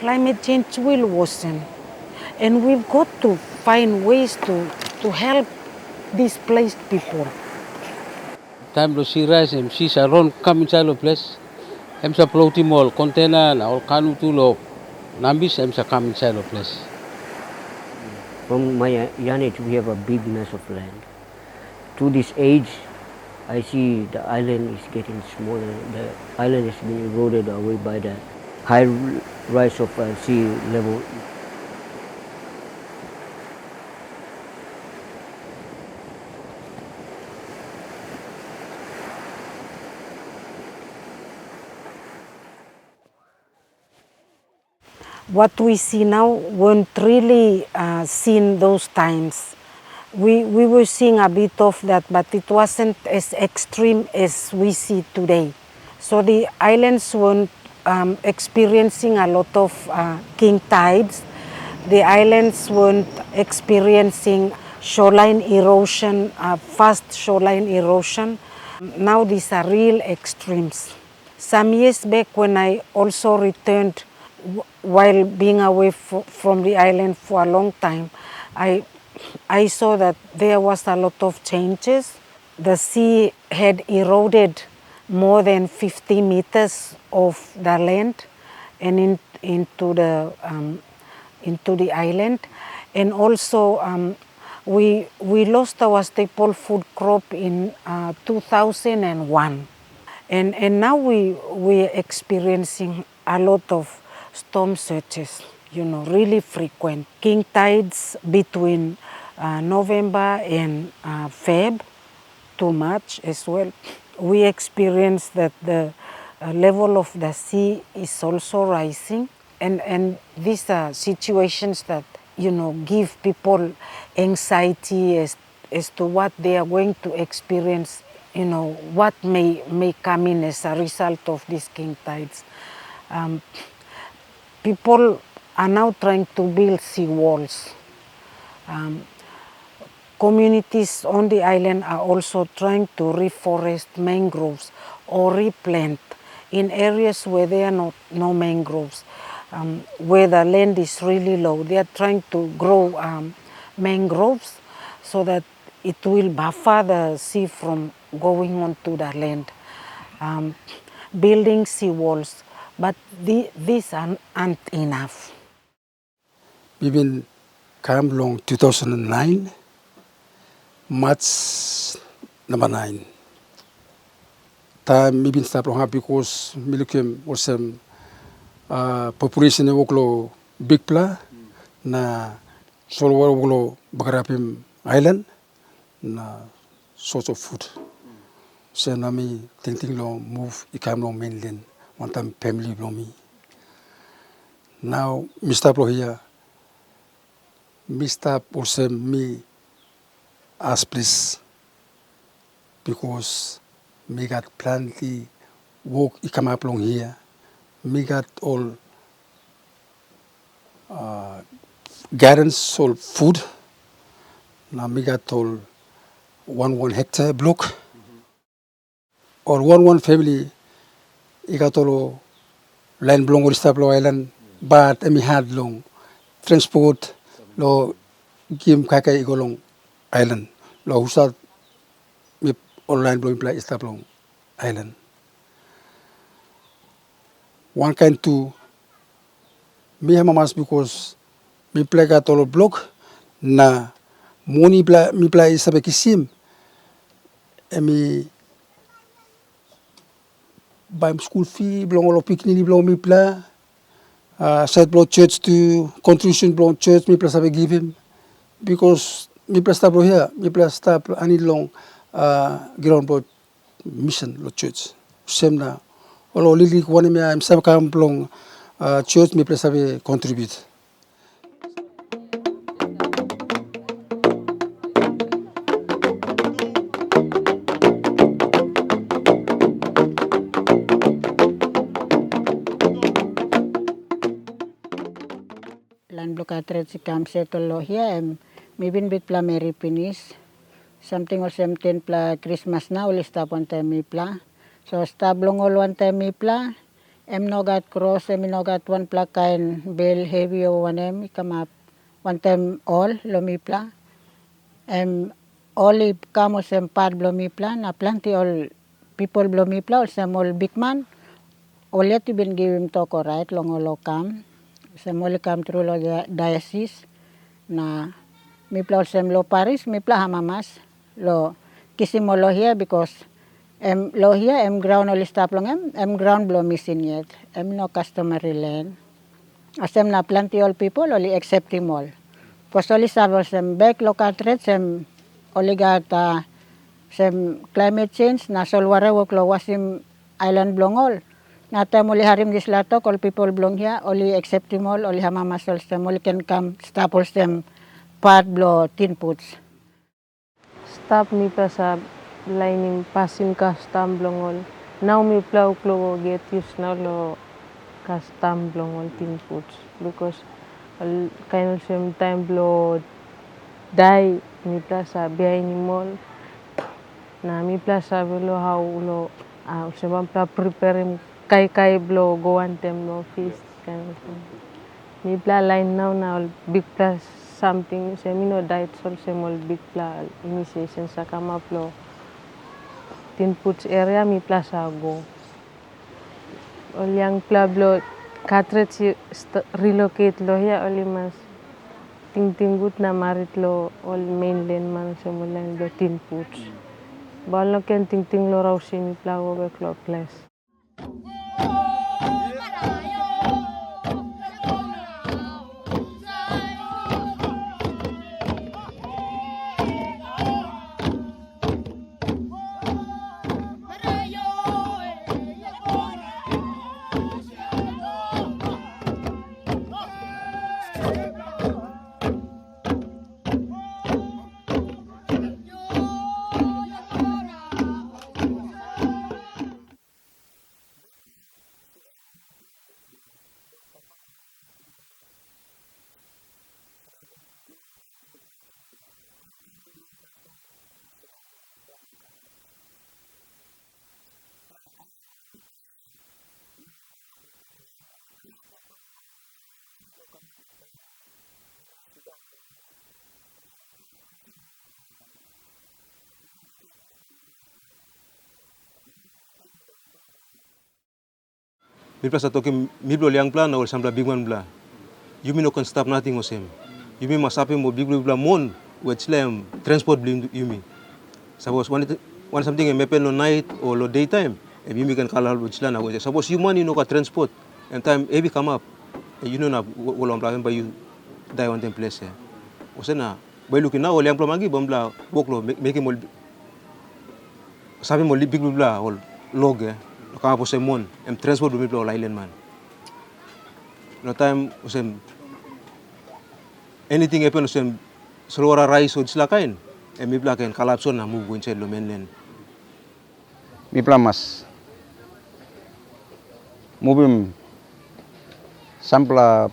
climate change will worsen. And we've got to find ways to help displaced people. Time to sea rise, sea around come inside the place. Sa floating mall container na all kanu tulo nambis sa come inside the place. From my young age, we have a big mass of land. To this age, I see the island is getting smaller. The island is being eroded away by the high rise of sea level. What we see now weren't really seen those times. We were seeing a bit of that, but it wasn't as extreme as we see today. So the islands weren't experiencing a lot of king tides. The islands weren't experiencing shoreline erosion, fast shoreline erosion. Now these are real extremes. Some years back when I also returned while being away from the island for a long time, I saw that there was a lot of changes. The sea had eroded more than 50 meters of the land and into the island. And also we lost our staple food crop in 2001. And now we're experiencing a lot of storm surges, really frequent. King tides between November and Feb, too much as well. We experience that the level of the sea is also rising. And these are situations that, give people anxiety as to what they are going to experience, what may come in as a result of these king tides. People are now trying to build sea walls. Communities on the island are also trying to reforest mangroves or replant in areas where there are no mangroves, where the land is really low. They are trying to grow mangroves so that it will buffer the sea from going onto the land. Building sea walls, but these aren't enough. We've been come along 2009, March number 9. Time we've been start long because we look also population of big pla na solwar woglo bagarapim island na source of food. So nami thinking long move ikam long mainland one time family belong me. Now Mr. Pro here, Mr. also me as please because me got plenty work ikam up long here. Me got all gardens, all food. Now me got all 1 hectare block. Or 1 family, I got all land belong with Stablo Island, but I had long transport, lo Kim Kaka Igolong Island, lo Husat me all land belong in Stablo Island. One kind to me mamas because me play got all block na money me play sabe kisim me buy school fee belong all picnic belong me play set belong church to contribution belong church me play sabe give him because me play stop here me play stop any long ground board mission lo church same na all lili one me am sabe kam belong church me play sabe contribute. Lan blokatret si kam setolo here mibin bit pla meri pinis something or something pla Christmas na uli stap one time mi pla so stablong all one time mi pla em no got cross, em no got one plak kain bale heavy o one em come up one time all lomipla. Em only kamos em pad blomipla na plenty all people blomipla or some all big man. All yet been give him talk all right long all come. Some all come through lo diocese na mipla all some lo parish mipla hamamas lo kisimo lo here because em lo here em ground only stop long em ground blow missing yet. Em no customary land. Asem na plenty all people only accept him all. Because only some back local threats some only got some climate change na solwara work lo wasim island blong all. Na time only harim this lato all people blong here only accept him all only hamamas all some only can come stop all some part blow tin puts. Stop mi pa sa lining passing custom blongol. Now mi plow klo get used now lo custom blongol tin puts because kind of same time blow die mi plasa behind mall na mi plasa velo how lo sebab pla prepare kai blow go and them no feast kind of thing. Mi pla line now big plus something semino diet sol semol big pla initiation sa kama plo tin puts area mi plasa go. Ol yang pla blow cartridge relocate lo ya oli mas ting-tinggut na marit lo all mainland man semulan lo tin puts. Balo ken ting-ting lo raw sini pla go back lo place. Mi plasa toki mi blo liang plan or sambla big man bla. Yumi no can stop nothing osem. Yumi masape mo big bla mon with slam transport blim yumi. Suppose one something mepe no night or lo daytime, and yumi can call with slana. Suppose you money no ka transport and time heavy come up. And you know na wolong plan by you die one time place. Osena by looking now liang plan magi bombla boklo make mo sabe mo big bla or log kama po semon em transport dumi plo island man no time usem anything happen usem selora rise od silakain em mi plaken kalapson na move go inside lo mainland mi plamas mubim sampla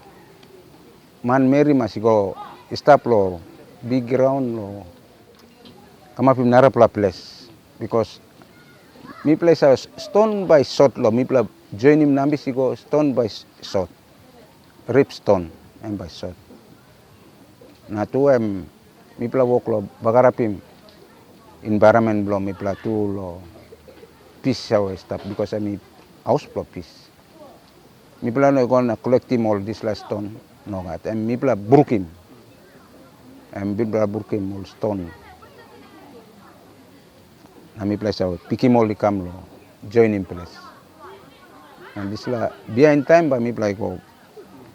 man meri masiko stop lo big ground lo kama pim nara pla place because mi place stone by shot lo mi pla join him nambi siko stone by shot rip stone and by shot na tu em mi pla walk lo bagarapim environment blo mi pla tu lo peace how stuff because I mean house blo peace mi pla no gonna collect him all this last stone no gat and mi pla burkim and mi pla burkim all stone na mi place out pikim all come lo join in place and this la behind time ba mi play ko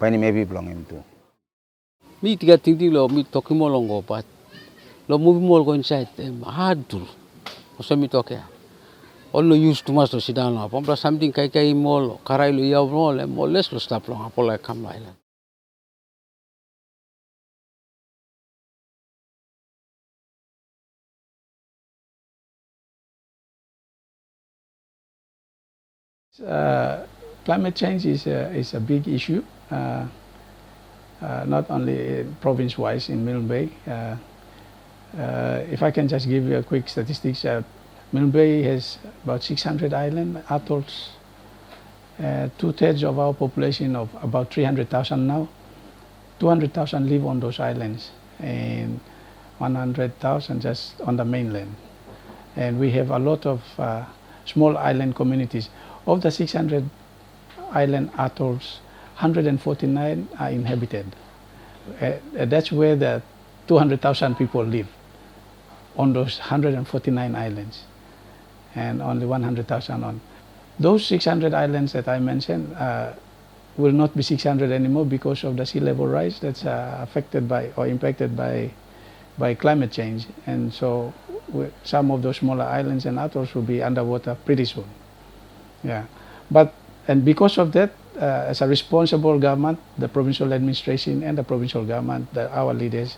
pani maybe belong him too Mi tiga ting lo mi toki mo longo pat lo movie mo go inside hard to so mi toke all no used to mas to sit down lo pampa something kai mo karai lo ya mo less lo stop lo apola kam island. Climate change is a big issue, not only province-wise in Milne Bay. If I can just give you a quick statistics, Milne Bay has about 600 island atolls, 2/3 of our population of about 300,000 now, 200,000 live on those islands and 100,000 just on the mainland. And we have a lot of small island communities. Of the 600 island atolls, 149 are inhabited. That's where the 200,000 people live, on those 149 islands, and only 100,000 on. Those 600 islands that I mentioned will not be 600 anymore because of the sea level rise that's affected by or impacted by climate change. And so some of those smaller islands and atolls will be underwater pretty soon. Yeah, and because of that, as a responsible government, the provincial administration and the provincial government, our leaders,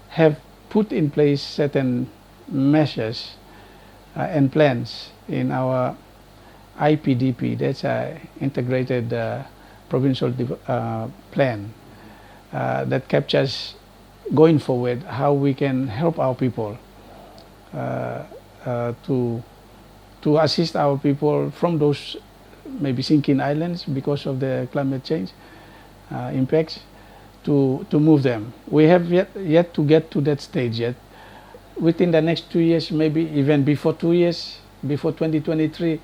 have put in place certain measures and plans in our IPDP, that's an integrated provincial plan that captures going forward how we can help our people to assist our people from those maybe sinking islands because of the climate change impacts, to move them. We have yet to get to that stage yet. Within the next 2 years, maybe even before 2 years, before 2023,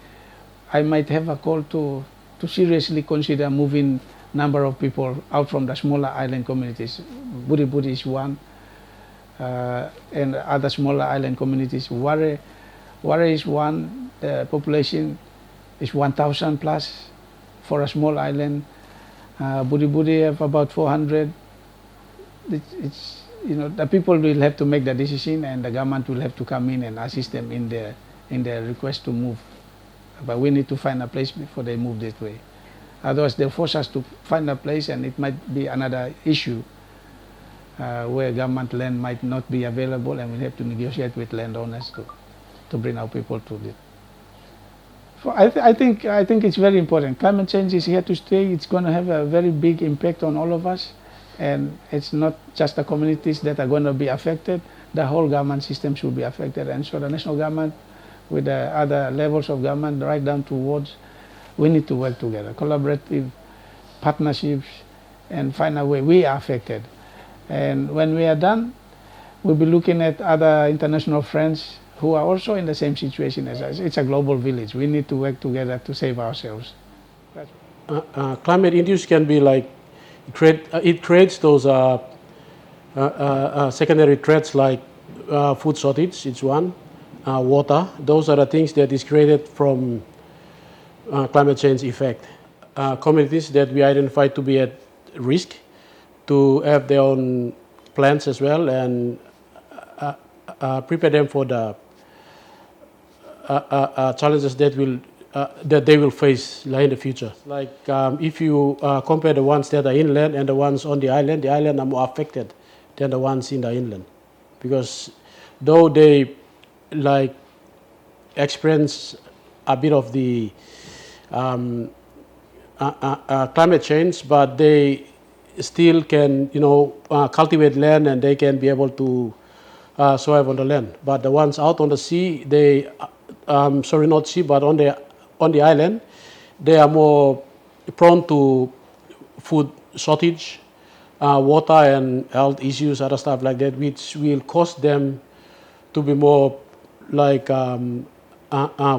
I might have a call to seriously consider moving number of people out from the smaller island communities. Buri is one, and other smaller island communities. Ware is one. The population is 1,000 plus for a small island. Buri have about 400. It's the people will have to make the decision, and the government will have to come in and assist them in their request to move. But we need to find a place before they move that way. Otherwise, they'll force us to find a place, and it might be another issue where government land might not be available, and we have to negotiate with landowners to bring our people to it. So I think it's very important. Climate change is here to stay. It's going to have a very big impact on all of us, and it's not just the communities that are going to be affected. The whole government system should be affected, and so the national government, with the other levels of government, right down to wards, we need to work together, collaborative partnerships, and find a way. We are affected, and when we are done, we'll be looking at other international friends who are also in the same situation as us. It's a global village. We need to work together to save ourselves. Climate induced can be like, it creates those secondary threats like food shortage, it's one, water. Those are the things that is created from climate change effect. Communities that we identify to be at risk to have their own plans as well, and prepare them for the challenges that they will face in the future. Like if you compare the ones that are inland and the ones on the island are more affected than the ones in the inland, because though they like experience a bit of the climate change, but they still can cultivate land, and they can be able to survive on the land. But the ones out on the sea, they not sea, but on the island, they are more prone to food shortage, water and health issues, other stuff like that, which will cause them to be more like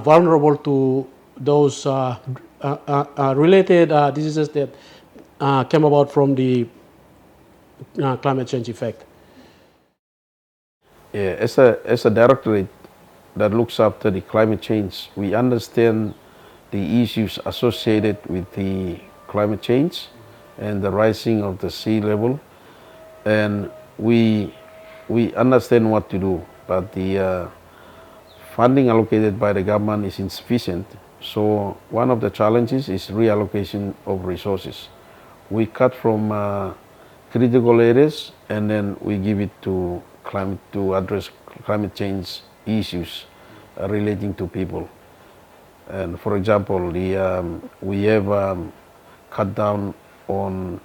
vulnerable to those related diseases that came about from the climate change effect. Yeah, as a directorate that looks after the climate change, we understand the issues associated with the climate change and the rising of the sea level, and we understand what to do, but the funding allocated by the government is insufficient. So one of the challenges is reallocation of resources. We cut from critical areas, and then we give it to address climate change issues relating to people. And for example, we have cut down on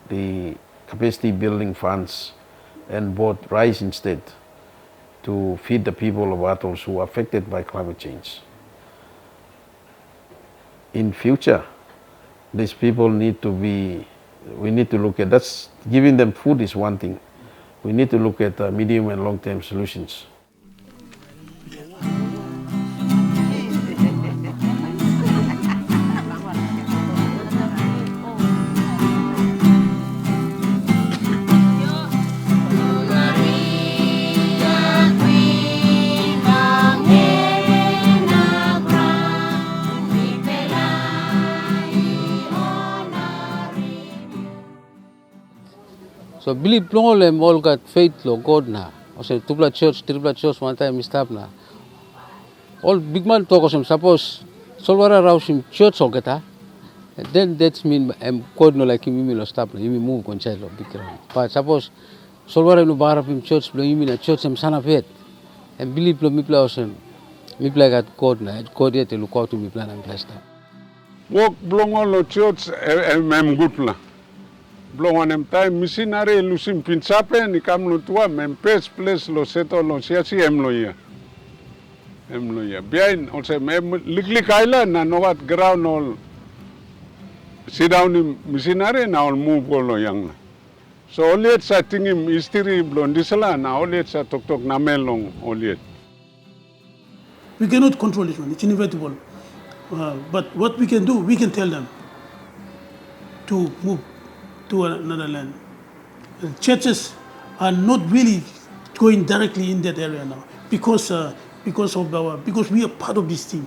the capacity building funds and bought rice instead to feed the people of atolls who are affected by climate change. In future, these people need to be, we need to look at, that's, giving them food is one thing. We need to look at medium and long-term solutions. So believe long all got faith lo God na. O say tripla church one time stop na. All big man talk of suppose solwara rausim church ogeta. Then that mean God no like him lo stop na. You move kon child lo big ground. But suppose solwara no bar him church lo you na church sana faith. And believe lo mi pla osem. Mi pla got God na. God yet look out to mi plan and bless them. Work belong on the church good la. Belong on them time missionary lusim pinsape ni kam lo tua place lo seto lo siasi lo ya. Lo ya. Behind also liklik island na no what ground all sit down in missionary na all move lo yang na. So all sa tingim istiri blon disala na all sa tok na melong all. We cannot control this one, it's inevitable. But what we can do, we can tell them to move to another land. The churches are not really going directly in that area now because we are part of this thing.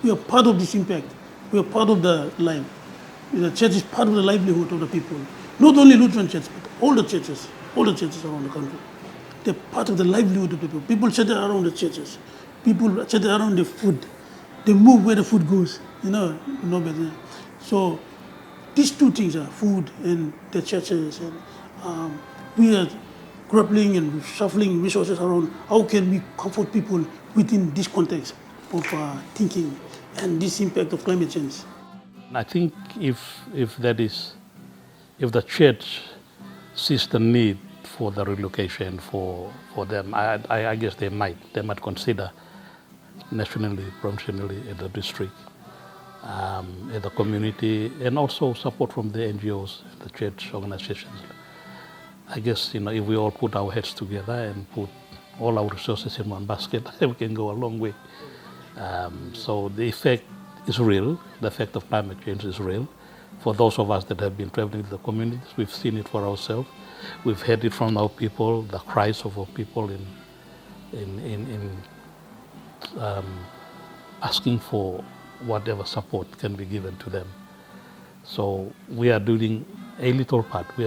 We are part of this impact. We are part of the life. The church is part of the livelihood of the people. Not only Lutheran church, but all the churches around the country. They're part of the livelihood of the people. People settle around the churches. People settle around the food. They move where the food goes. You know better. So these two things are food and the churches, and we are grappling and shuffling resources around how can we comfort people within this context of thinking and this impact of climate change. I think if the church sees the need for the relocation for them, I guess they might consider nationally, provincially, at the district, at the community, and also support from the NGOs, the church organizations. I guess if we all put our heads together and put all our resources in one basket, we can go a long way. So the effect is real. The effect of climate change is real. For those of us that have been traveling to the communities, we've seen it for ourselves. We've heard it from our people, the cries of our people in asking for whatever support can be given to them. So we are doing a little part. We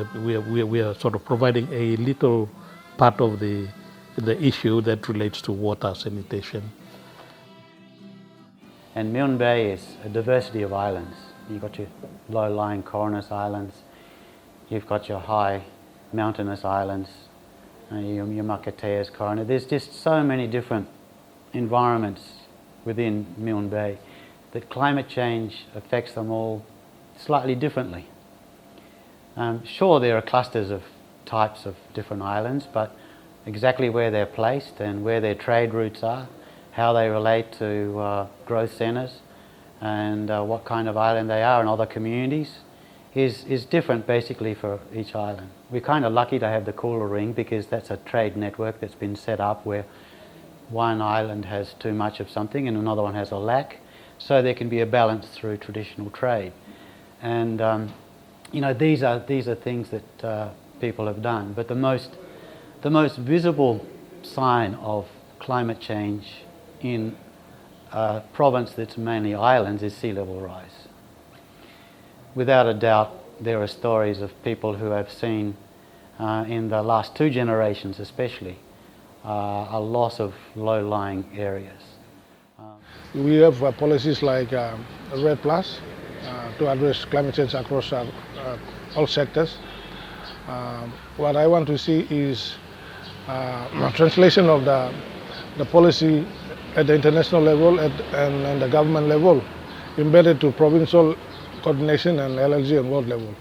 are sort of providing a little part of the issue that relates to water, sanitation. And Milne Bay is a diversity of islands. You've got your low-lying cornice islands, you've got your high mountainous islands, your Makatea's corner. There's just so many different environments within Milne Bay that climate change affects them all slightly differently. Sure, there are clusters of types of different islands, but exactly where they're placed and where their trade routes are, how they relate to growth centres, and what kind of island they are in other communities is different basically for each island. We're kind of lucky to have the Cooler Ring because that's a trade network that's been set up where one island has too much of something and another one has a lack, so there can be a balance through traditional trade. And these are things that people have done. But the most visible sign of climate change in a province that's mainly islands is sea level rise. Without a doubt, there are stories of people who have seen in the last 2 generations especially a loss of low-lying areas. We have policies like RED Plus to address climate change across all sectors. What I want to see is a translation of the policy at the international level and the government level embedded to provincial coordination and LLG and world level.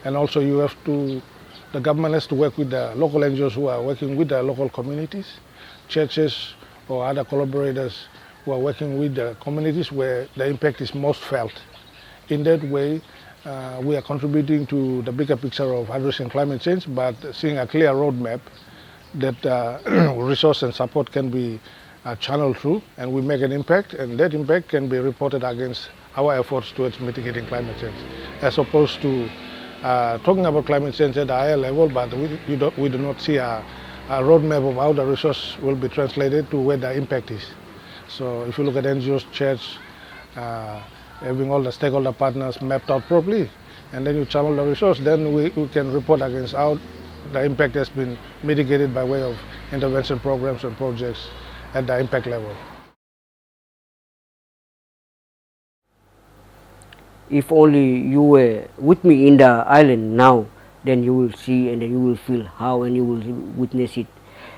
And also the government has to work with the local NGOs who are working with the local communities, churches or other collaborators who are working with the communities where the impact is most felt. In that way, we are contributing to the bigger picture of addressing climate change, but seeing a clear roadmap that resource and support can be channeled through, and we make an impact, and that impact can be reported against our efforts towards mitigating climate change, as opposed to talking about climate change at a higher level, but we do not see a roadmap of how the resource will be translated to where the impact is. So if you look at NGOs, church, having all the stakeholder partners mapped out properly, and then you channel the resource, then we can report against how the impact has been mitigated by way of intervention programs and projects at the impact level. If only you were with me in the island now, then you will see and then you will feel how, and you will witness it.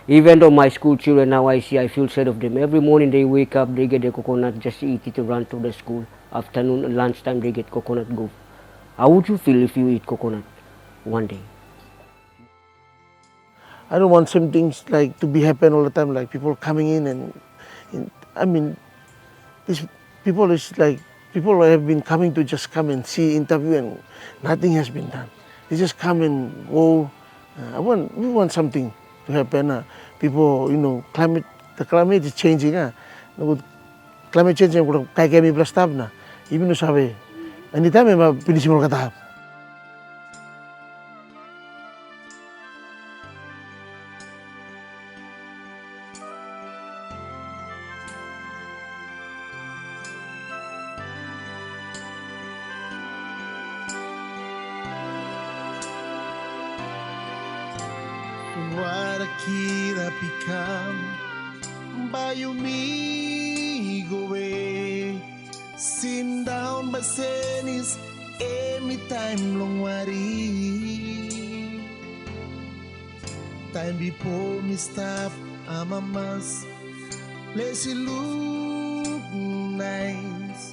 Even though my school children now I feel sad of them. Every morning they wake up, they get the coconut, just eat it to run to the school. Afternoon, lunchtime they get coconut, go. How would you feel if you eat coconut one day? I don't want some things like to be happen all the time, like people coming in and I mean, these people is like, people have been coming to just come and see, interview, and nothing has been done. They just come and go. We want something to happen. People, the climate is changing. Climate change yang kayak kami belastab na. Even sabi, anytime may pinisimol katahap. Warakira pikam Bai Yumi Go We, sit down by senis anytime long wari. Time before me stop amamas, place you look nice.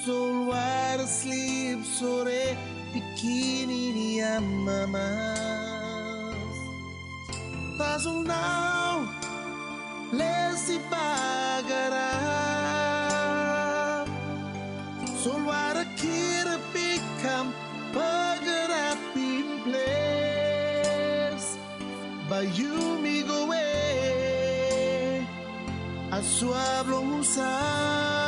So while sleep sore bikini ni amamas. Tasong now, lesi pagara. Solwara kira pikam pagara in place. Bai Yumi Go We, aswab long usap.